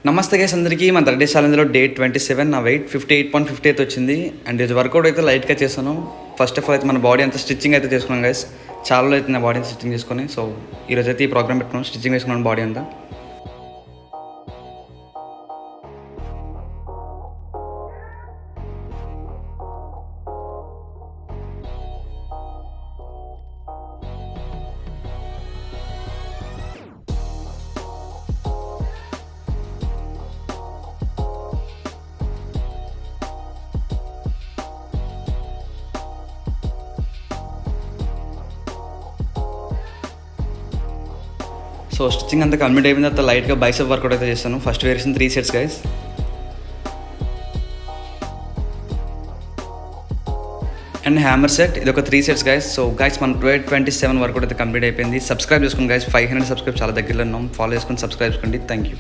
నమస్తే గైస్ అందరికీ. మన 30 డేస్ ఛాలెంజ్లో డే 27. నా వెయిట్ 58.58 వచ్చింది. అండ్ ఇది వర్కౌట్ అయితే లైట్గా చేశాను. ఫస్ట్ ఆఫ్ ఆల్ అయితే మన బాడీ అంతా స్టిచ్చింగ్ అయితే చేసుకున్నాం గైస్. చాలా అయితే నా బాడీ స్టిచ్చింగ్ చేసుకొని, సో ఈరోజు అయితే ఈ ప్రోగ్రామ్ పెట్టుకున్నాం, స్టిచ్చింగ్ వేసుకున్నాను బాడీ అంతా. సో స్టిచ్చింగ్ అంతా కంప్లీట్ అయిపోయిన తర్వాత లైట్గా బైసెప్ వర్కౌట్ అయితే చేస్తాను. First variation 3 sets guys. And hammer set, ఇది ఒక 3 sets గైస్. సో గైస్ మన 27 వర్కౌట్ అయితే కంప్లీట్ అయిపోయింది. సబ్స్క్రైబ్ చేసుకోండి గైస్. 500 సబ్స్క్రైబ్ చాలా దగ్గరలో ఉన్నాం. ఫాలో చేసుకొని సబ్స్క్రైబ్ చేసుకోండి. Thank you.